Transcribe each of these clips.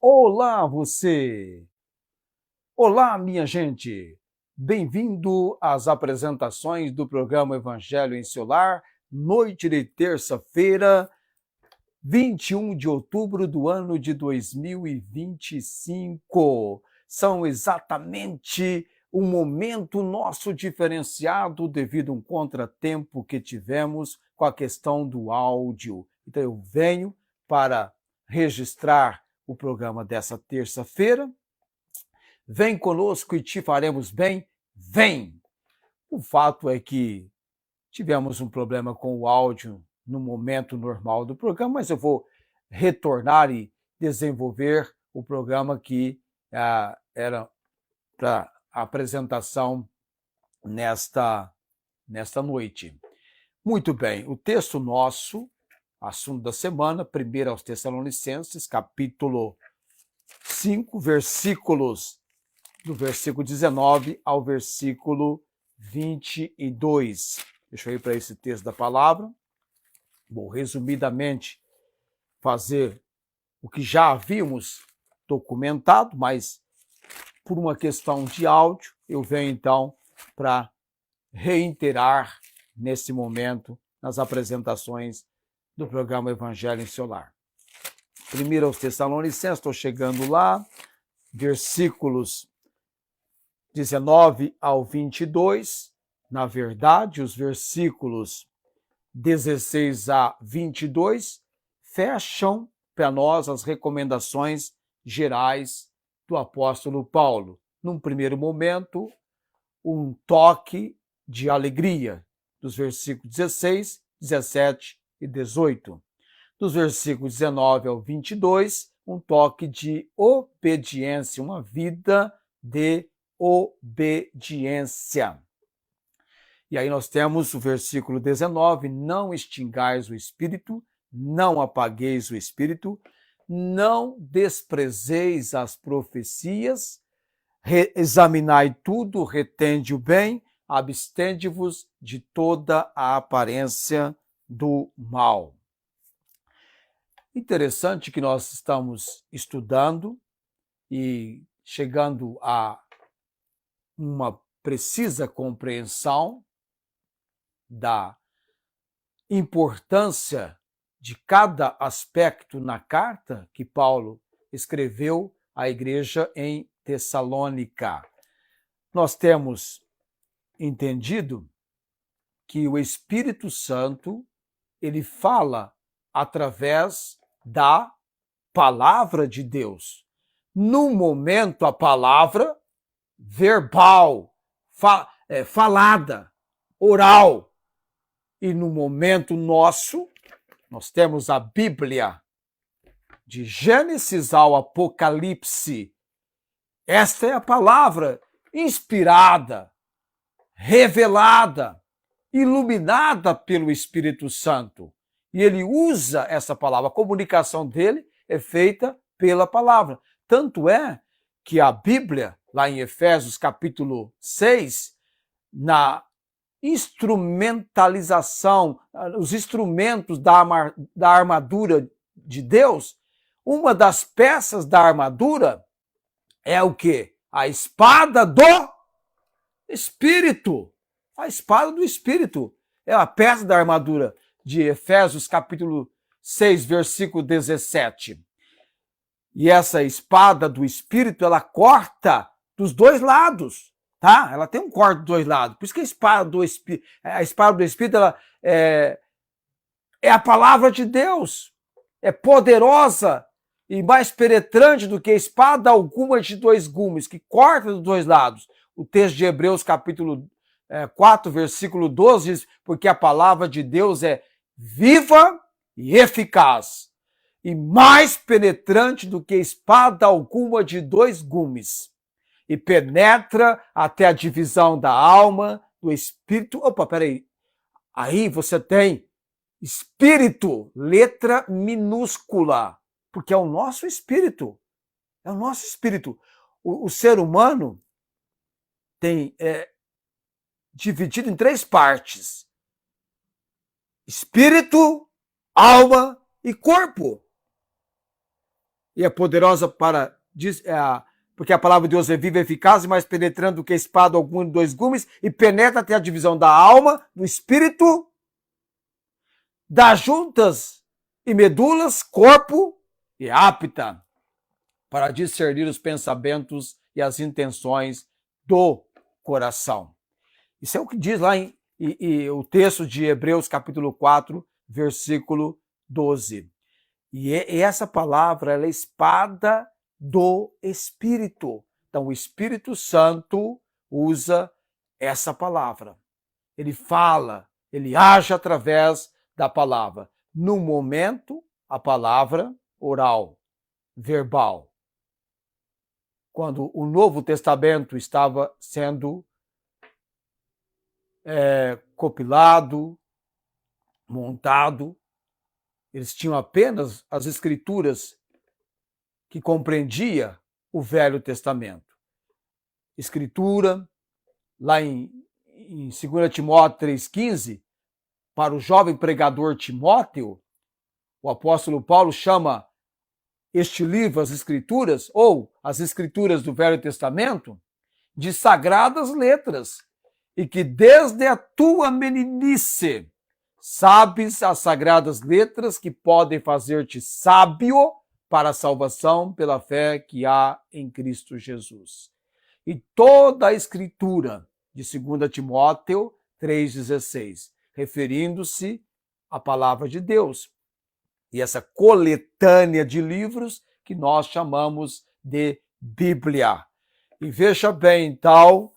Olá, você! Olá, minha gente! Bem-vindo às apresentações do programa Evangelho em Seu Lar, noite de terça-feira, 21 de outubro do ano de 2025. São exatamente um momento nosso diferenciado devido a um contratempo que tivemos com a questão do áudio. Então eu venho para registrar o programa dessa terça-feira. Vem conosco e te faremos bem? Vem! O fato é que tivemos um problema com o áudio no momento normal do programa, mas eu vou retornar e desenvolver o programa que era para apresentação nesta noite. Muito bem, o texto nosso, assunto da semana, 1 aos Tessalonicenses, capítulo 5, do versículo 19 ao versículo 22. Deixa eu ir para esse texto da palavra. Vou resumidamente fazer o que já havíamos documentado, mas por uma questão de áudio, eu venho então para reiterar nesse momento nas apresentações do programa Evangelho em Seu Lar. 1 aos Tessalonicenses, estou chegando lá, versículos 19 ao 22, na verdade, os versículos 16 a 22 fecham para nós as recomendações gerais do apóstolo Paulo. Num primeiro momento, um toque de alegria, dos versículos 16, 17 e 18. Dos versículos 19 ao 22, um toque de obediência, uma vida de obediência. E aí nós temos o versículo 19, não extingais o espírito, não apagueis o espírito, não desprezeis as profecias, examinai tudo, retende o bem, abstende-vos de toda a aparência do mal. Interessante que nós estamos estudando e chegando a uma precisa compreensão da importância de cada aspecto na carta que Paulo escreveu à igreja em Tessalônica. Nós temos entendido que o Espírito Santo, ele fala através da palavra de Deus. No momento, a palavra verbal, falada, oral. E no momento nosso, nós temos a Bíblia, de Gênesis ao Apocalipse. Esta é a palavra inspirada, revelada, iluminada pelo Espírito Santo. E ele usa essa palavra, a comunicação dele é feita pela palavra. Tanto é que a Bíblia, lá em Efésios capítulo 6, na instrumentalização, os instrumentos da armadura de Deus, uma das peças da armadura é o quê? A espada do Espírito. A espada do Espírito é a peça da armadura de Efésios capítulo 6, versículo 17. E essa espada do Espírito, ela corta dos dois lados, tá? Ela tem um corte dos dois lados. Por isso que a espada do Espírito ela é a palavra de Deus. É poderosa e mais penetrante do que espada alguma de dois gumes, que corta dos dois lados. O texto de Hebreus capítulo 4, versículo 12 diz, porque a palavra de Deus é viva e eficaz, e mais penetrante do que espada alguma de dois gumes, e penetra até a divisão da alma, do espírito. Opa, peraí. Aí você tem espírito, letra minúscula, porque é o nosso espírito. É o nosso espírito. O ser humano tem dividido em três partes: espírito, alma e corpo. e é poderosa porque a palavra de Deus é viva e eficaz e mais penetrando do que a espada alguma de dois gumes e penetra até a divisão da alma, do espírito, das juntas e medulas, corpo, e é apta para discernir os pensamentos e as intenções do coração. Isso é o que diz lá o texto de Hebreus capítulo 4, versículo 12. E essa palavra ela é espada do Espírito. Então, o Espírito Santo usa essa palavra. Ele fala, ele age através da palavra. No momento, a palavra oral, verbal. Quando o Novo Testamento estava sendo compilado, montado, eles tinham apenas as escrituras que compreendia o Velho Testamento. Escritura, lá em 2 Timóteo 3,15, para o jovem pregador Timóteo, o apóstolo Paulo chama este livro, as Escrituras, ou as Escrituras do Velho Testamento, de sagradas letras, e que desde a tua meninice sabes as sagradas letras que podem fazer-te sábio para a salvação pela fé que há em Cristo Jesus. E toda a Escritura de 2 Timóteo 3,16, referindo-se à palavra de Deus. E essa coletânea de livros que nós chamamos de Bíblia. E veja bem, então,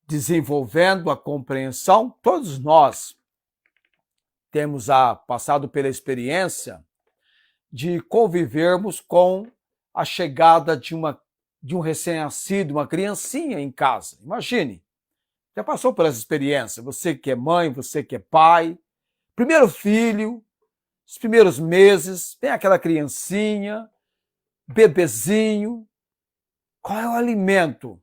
desenvolvendo a compreensão, todos nós temos passado pela experiência de convivermos com a chegada de um recém-nascido, uma criancinha em casa. Imagine, já passou por essa experiência, você que é mãe, você que é pai, primeiro filho, os primeiros meses, vem aquela criancinha, bebezinho. Qual é o alimento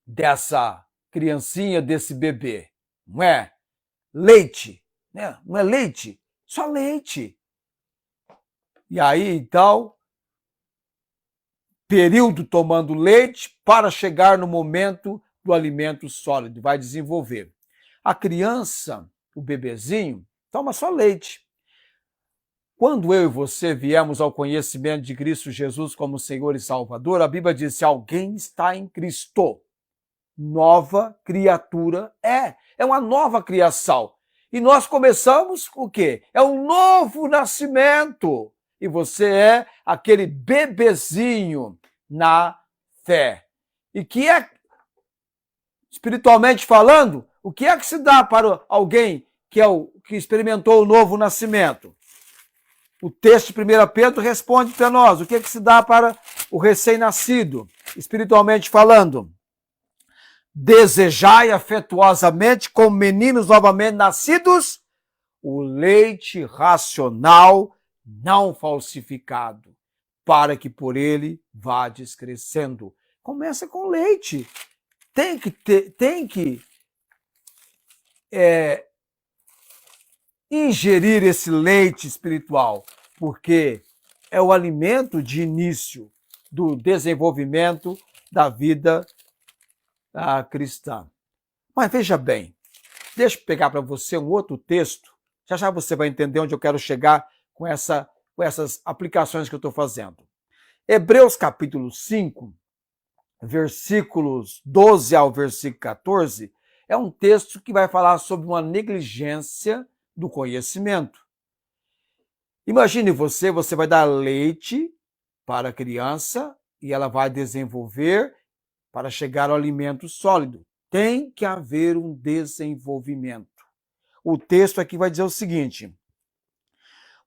dessa criancinha, desse bebê? Não é leite, né? Não é leite, só leite. E aí, então, período tomando leite para chegar no momento do alimento sólido, vai desenvolver. A criança, o bebezinho, toma só leite. Quando eu e você viemos ao conhecimento de Cristo Jesus como Senhor e Salvador, a Bíblia diz: se alguém está em Cristo, nova criatura é uma nova criação. E nós começamos o quê? É um novo nascimento. E você é aquele bebezinho na fé. E que é, espiritualmente falando, o que é que se dá para alguém que experimentou o novo nascimento? O texto de 1 Pedro responde para nós, o que é que se dá para o recém-nascido, espiritualmente falando? Desejai afetuosamente, como meninos novamente nascidos, o leite racional não falsificado, para que por ele vades crescendo. Começa com leite. Tem que ingerir esse leite espiritual, porque é o alimento de início do desenvolvimento da vida cristã. Mas veja bem, deixa eu pegar para você um outro texto, já já você vai entender onde eu quero chegar com essas aplicações que eu estou fazendo. Hebreus capítulo 5, versículos 12 ao versículo 14, é um texto que vai falar sobre uma negligência do conhecimento. Imagine você vai dar leite para a criança e ela vai desenvolver para chegar ao alimento sólido. Tem que haver um desenvolvimento. O texto aqui vai dizer o seguinte: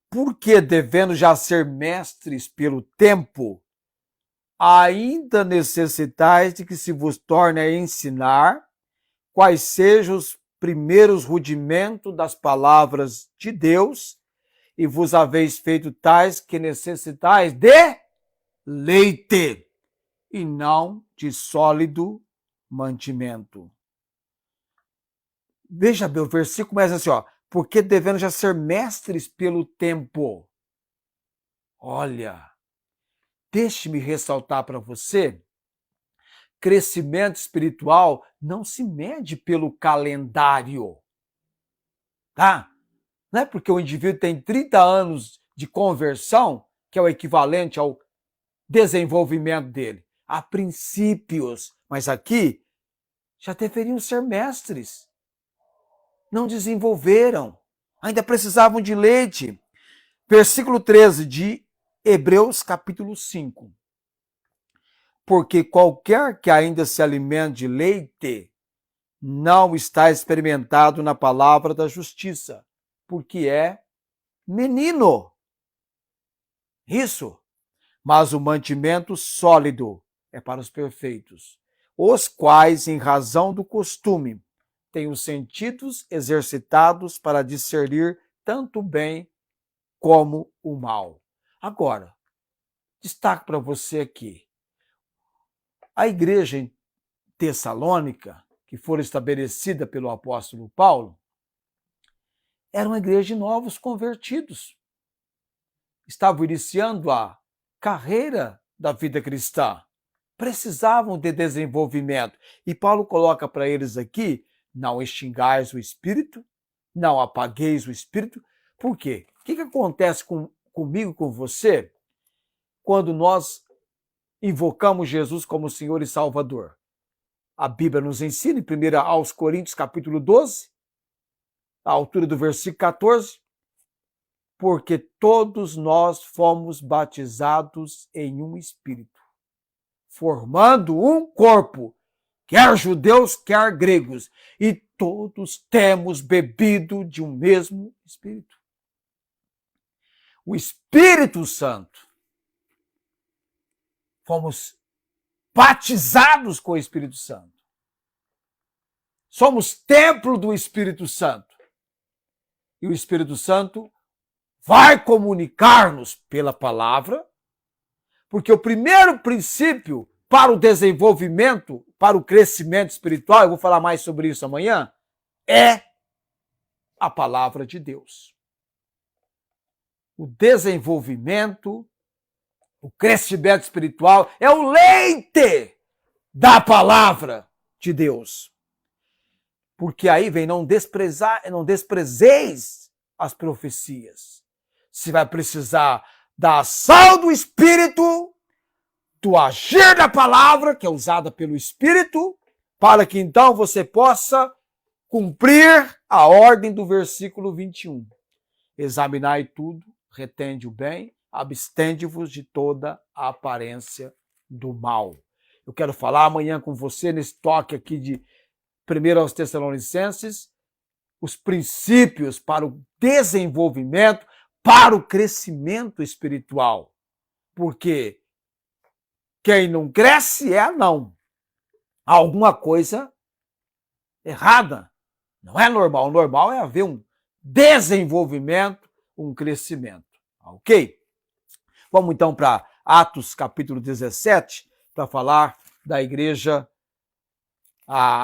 porque devendo já ser mestres pelo tempo, ainda necessitais de que se vos torne a ensinar quais sejam os primeiros rudimentos das palavras de Deus, e vos haveis feito tais que necessitais de leite, e não de sólido mantimento. Veja bem, o versículo começa assim, porque devendo já ser mestres pelo tempo. Olha, deixe-me ressaltar para você, crescimento espiritual não se mede pelo calendário, tá? Não é porque o indivíduo tem 30 anos de conversão que é o equivalente ao desenvolvimento dele. Há princípios, mas aqui já deveriam ser mestres. Não desenvolveram, ainda precisavam de leite. Versículo 13 de Hebreus capítulo 5. Porque qualquer que ainda se alimente de leite não está experimentado na palavra da justiça, porque é menino. Isso. Mas o mantimento sólido é para os perfeitos, os quais, em razão do costume, têm os sentidos exercitados para discernir tanto o bem como o mal. Agora, destaque para você aqui. A igreja em Tessalônica, que foi estabelecida pelo apóstolo Paulo, era uma igreja de novos convertidos. Estavam iniciando a carreira da vida cristã. Precisavam de desenvolvimento. E Paulo coloca para eles aqui, não extingais o espírito, não apagueis o espírito. Por quê? O que acontece comigo, com você, quando nós invocamos Jesus como Senhor e Salvador? A Bíblia nos ensina, em 1 aos Coríntios, capítulo 12, à altura do versículo 14, porque todos nós fomos batizados em um espírito, formando um corpo, quer judeus, quer gregos, e todos temos bebido de um mesmo espírito. O Espírito Santo. Fomos batizados com o Espírito Santo. Somos templo do Espírito Santo. E o Espírito Santo vai comunicar-nos pela palavra, porque o primeiro princípio para o desenvolvimento, para o crescimento espiritual, eu vou falar mais sobre isso amanhã, é a palavra de Deus. O desenvolvimento, o crescimento espiritual é o leite da palavra de Deus. Porque aí vem, não desprezeis as profecias. Você vai precisar da ação do Espírito, do agir da palavra, que é usada pelo Espírito, para que então você possa cumprir a ordem do versículo 21. Examinai tudo, retende o bem, abstende-vos de toda a aparência do mal. Eu quero falar amanhã com você nesse toque aqui de 1 aos Tessalonicenses, os princípios para o desenvolvimento, para o crescimento espiritual. Porque quem não cresce é anão. Há alguma coisa errada. Não é normal. O normal é haver um desenvolvimento, um crescimento. Ok? Vamos então para Atos capítulo 17, para falar da igreja,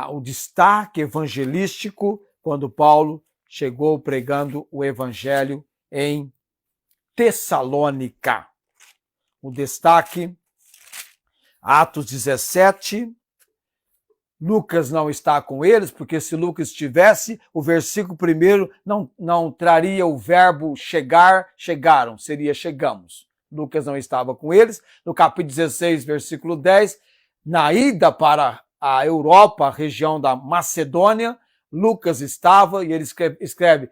o destaque evangelístico, quando Paulo chegou pregando o evangelho em Tessalônica. O destaque, Atos 17, Lucas não está com eles, porque se Lucas estivesse, o versículo 1 não traria o verbo chegar, chegaram, seria chegamos. Lucas não estava com eles. No capítulo 16, versículo 10, na ida para a Europa, a região da Macedônia, Lucas estava, e ele escreve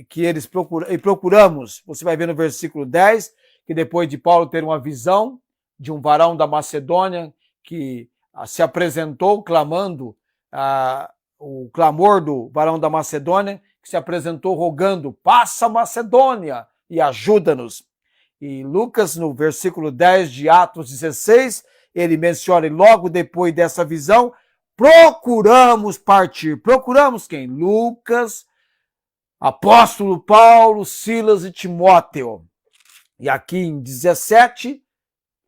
que eles procuramos, você vai ver no versículo 10, que depois de Paulo ter uma visão de um varão da Macedônia que se apresentou clamando, o clamor do varão da Macedônia, que se apresentou rogando, passa a Macedônia e ajuda-nos. E Lucas, no versículo 10 de Atos 16, ele menciona, logo depois dessa visão, procuramos partir. Procuramos quem? Lucas, apóstolo Paulo, Silas e Timóteo. E aqui em 17,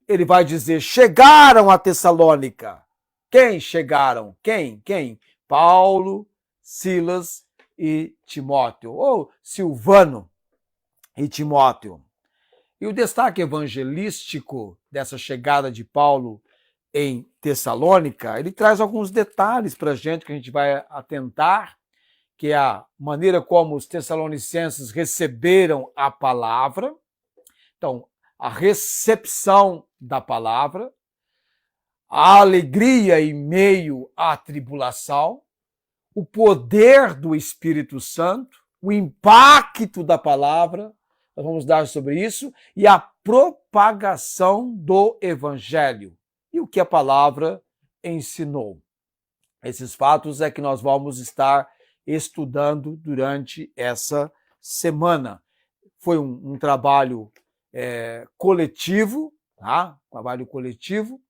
ele vai dizer, chegaram a Tessalônica. Quem chegaram? Quem? Paulo, Silas e Timóteo. Ou Silvano e Timóteo. E o destaque evangelístico dessa chegada de Paulo em Tessalônica, ele traz alguns detalhes para a gente que a gente vai atentar, que é a maneira como os tessalonicenses receberam a palavra. Então, a recepção da palavra, a alegria em meio à tribulação, o poder do Espírito Santo, o impacto da palavra, nós vamos dar sobre isso, e a propagação do Evangelho e o que a palavra ensinou. Esses fatos é que nós vamos estar estudando durante essa semana. Foi um trabalho coletivo, tá? Trabalho coletivo.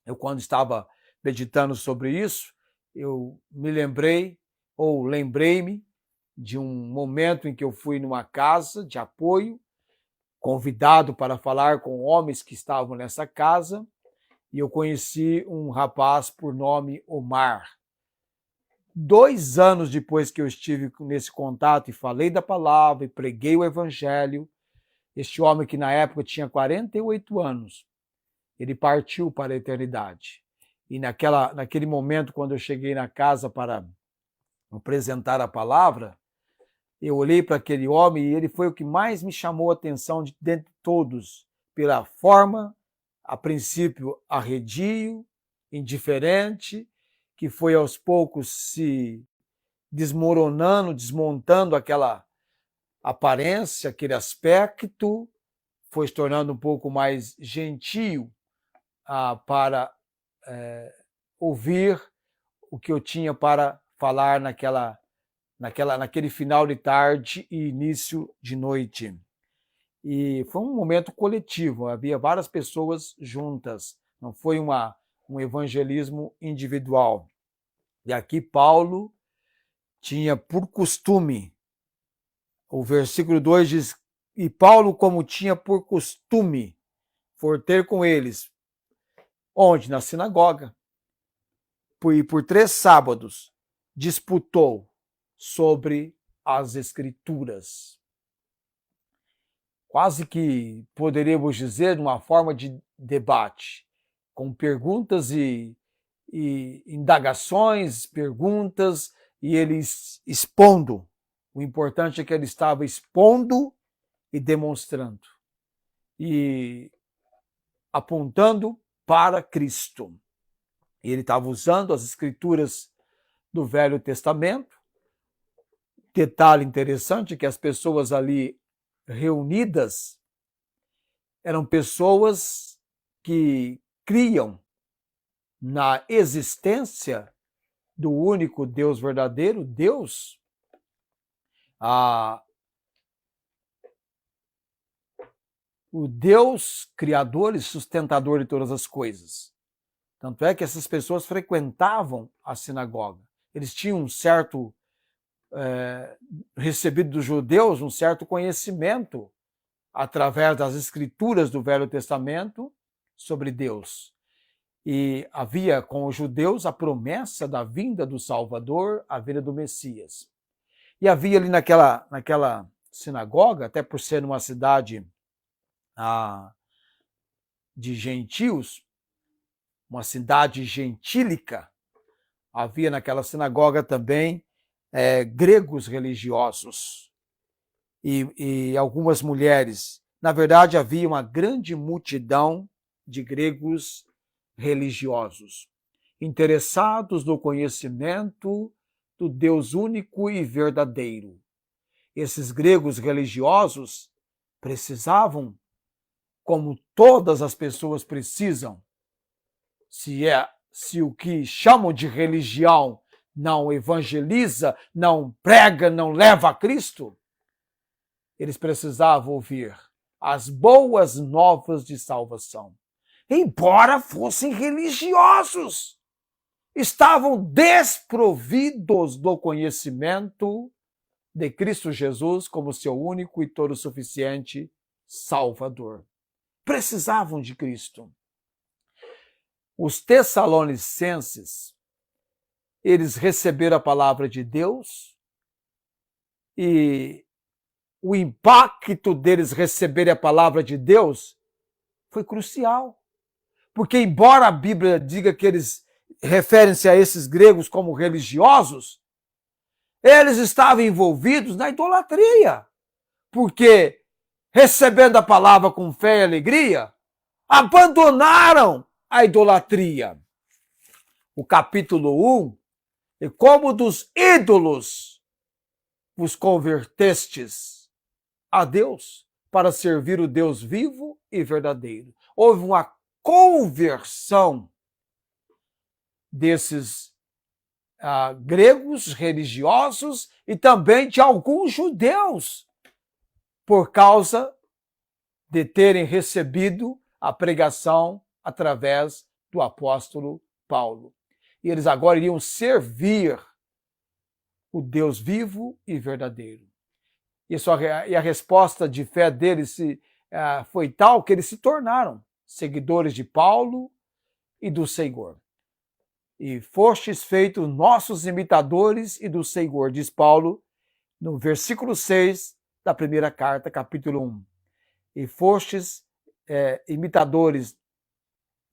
Eu, quando estava meditando sobre isso, eu me lembrei-me de um momento em que eu fui numa casa de apoio, convidado para falar com homens que estavam nessa casa, e eu conheci um rapaz por nome Omar. 2 anos depois que eu estive nesse contato e falei da palavra e preguei o evangelho, este homem que na época tinha 48 anos, ele partiu para a eternidade. E naquele momento, quando eu cheguei na casa para apresentar a palavra, eu olhei para aquele homem e ele foi o que mais me chamou a atenção de dentre todos, pela forma, a princípio arredio, indiferente, que foi aos poucos se desmoronando, desmontando aquela aparência, aquele aspecto, foi se tornando um pouco mais gentil para ouvir o que eu tinha para falar naquele final de tarde e início de noite. E foi um momento coletivo, havia várias pessoas juntas, não foi um evangelismo individual. E aqui Paulo tinha por costume, o versículo 2 diz, e Paulo, como tinha por costume, for ter com eles, onde? Na sinagoga, e por 3 sábados, disputou sobre as Escrituras. Quase que poderíamos dizer de uma forma de debate, com perguntas e indagações, perguntas, e ele expondo. O importante é que ele estava expondo e demonstrando, e apontando para Cristo. E ele estava usando as Escrituras do Velho Testamento. Detalhe interessante é que as pessoas ali reunidas eram pessoas que criam na existência do único Deus verdadeiro, Deus, o Deus criador e sustentador de todas as coisas. Tanto é que essas pessoas frequentavam a sinagoga. Eles tinham recebido dos judeus um certo conhecimento através das escrituras do Velho Testamento sobre Deus. E havia com os judeus a promessa da vinda do Salvador, a vinda do Messias. E havia ali naquela sinagoga, até por ser uma cidade de gentios, uma cidade gentílica, havia naquela sinagoga também gregos religiosos e algumas mulheres. Na verdade, havia uma grande multidão de gregos religiosos, interessados no conhecimento do Deus único e verdadeiro. Esses gregos religiosos precisavam, como todas as pessoas precisam, se o que chamam de religião não evangeliza, não prega, não leva a Cristo, eles precisavam ouvir as boas novas de salvação. Embora fossem religiosos, estavam desprovidos do conhecimento de Cristo Jesus como seu único e todo suficiente Salvador. Precisavam de Cristo. Os tessalonicenses, eles receberam a palavra de Deus e o impacto deles receberem a palavra de Deus foi crucial. Porque, embora a Bíblia diga que eles referem-se a esses gregos como religiosos, eles estavam envolvidos na idolatria. Porque, recebendo a palavra com fé e alegria, abandonaram a idolatria. O capítulo 1, e como dos ídolos vos convertestes a Deus para servir o Deus vivo e verdadeiro. Houve uma conversão desses gregos religiosos e também de alguns judeus, por causa de terem recebido a pregação através do apóstolo Paulo. E eles agora iriam servir o Deus vivo e verdadeiro. E a resposta de fé deles foi tal que eles se tornaram seguidores de Paulo e do Senhor. E fostes feitos nossos imitadores e do Senhor, diz Paulo, no versículo 6 da primeira carta, capítulo 1. E fostes imitadores,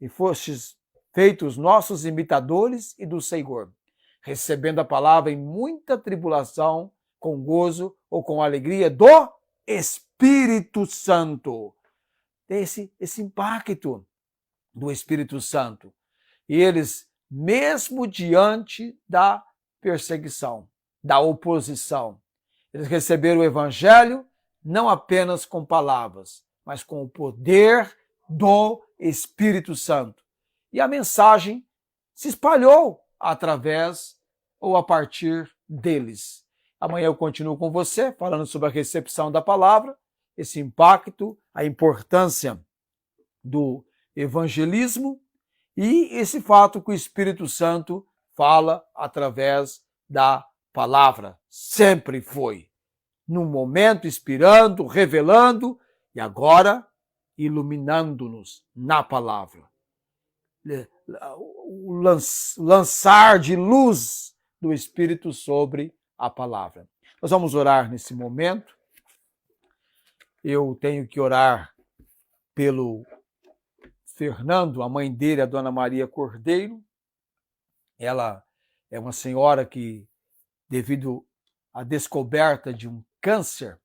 e fostes feitos nossos imitadores e do Senhor, recebendo a palavra em muita tribulação, com gozo ou com alegria do Espírito Santo. Esse impacto do Espírito Santo. E eles, mesmo diante da perseguição, da oposição, eles receberam o Evangelho não apenas com palavras, mas com o poder do Espírito Santo. E a mensagem se espalhou através ou a partir deles. Amanhã eu continuo com você, falando sobre a recepção da palavra, esse impacto, a importância do evangelismo e esse fato que o Espírito Santo fala através da palavra. Sempre foi. Num momento, inspirando, revelando e agora iluminando-nos na palavra. O lançar de luz do Espírito sobre a palavra. Nós vamos orar nesse momento. Eu tenho que orar pelo Fernando, a mãe dele, a dona Maria Cordeiro. Ela é uma senhora que, devido à descoberta de um câncer,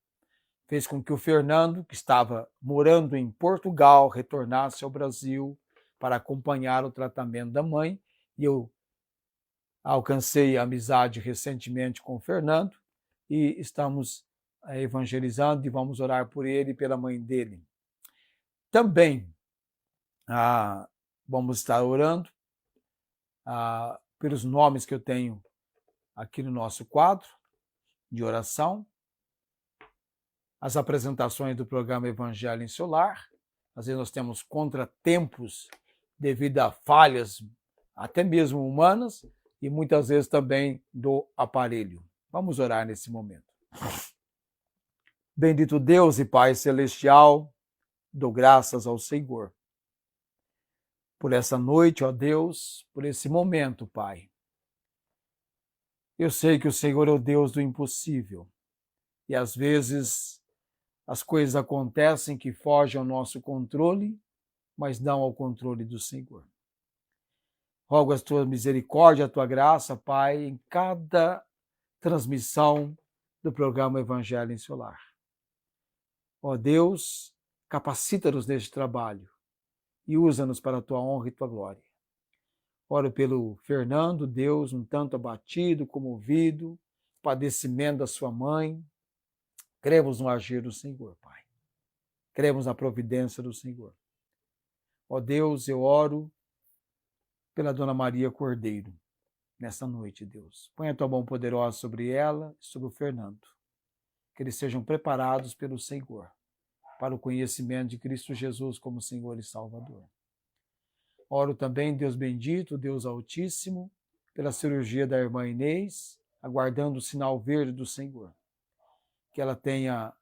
fez com que o Fernando, que estava morando em Portugal, retornasse ao Brasil para acompanhar o tratamento da mãe. E eu alcancei amizade recentemente com o Fernando e estamos evangelizando e vamos orar por ele e pela mãe dele. Também vamos estar orando pelos nomes que eu tenho aqui no nosso quadro de oração, as apresentações do programa Evangelho em Seu Lar. Às vezes nós temos contratempos devido a falhas, até mesmo humanas, e muitas vezes também do aparelho. Vamos orar nesse momento. Bendito Deus e Pai Celestial, dou graças ao Senhor por essa noite, ó Deus, por esse momento, Pai. Eu sei que o Senhor é o Deus do impossível e às vezes as coisas acontecem que fogem ao nosso controle, mas não ao controle do Senhor. Rogo a tua misericórdia, a tua graça, Pai, em cada transmissão do programa Evangelho em Seu Lar. Ó Deus, capacita-nos neste trabalho e usa-nos para a tua honra e tua glória. Oro pelo Fernando, Deus, um tanto abatido, comovido, padecimento da sua mãe. Cremos no agir do Senhor, Pai. Cremos na providência do Senhor. Ó Deus, eu oro pela dona Maria Cordeiro nessa noite, Deus. Põe a tua mão poderosa sobre ela e sobre o Fernando. Que eles sejam preparados pelo Senhor para o conhecimento de Cristo Jesus como Senhor e Salvador. Oro também, Deus bendito, Deus Altíssimo, pela cirurgia da irmã Inês, aguardando o sinal verde do Senhor. Que ela tenha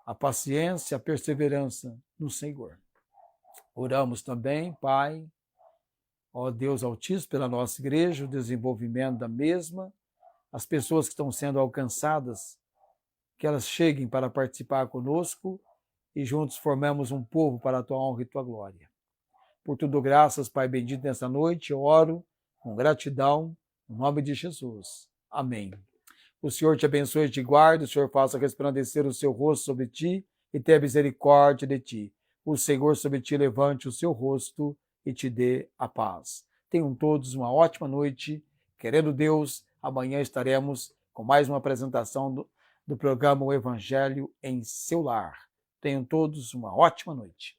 a paciência, a perseverança no Senhor. Oramos também, Pai, ó Deus Altíssimo, pela nossa igreja, o desenvolvimento da mesma, as pessoas que estão sendo alcançadas, que elas cheguem para participar conosco e juntos formemos um povo para a tua honra e tua glória. Por tudo, graças, Pai bendito, nessa noite, eu oro com gratidão, no nome de Jesus. Amém. O Senhor te abençoe e te guarde, o Senhor faça resplandecer o seu rosto sobre ti e tenha misericórdia de ti. O Senhor sobre ti levante o seu rosto e te dê a paz. Tenham todos uma ótima noite. Querendo Deus, amanhã estaremos com mais uma apresentação do programa O Evangelho em Seu Lar. Tenham todos uma ótima noite.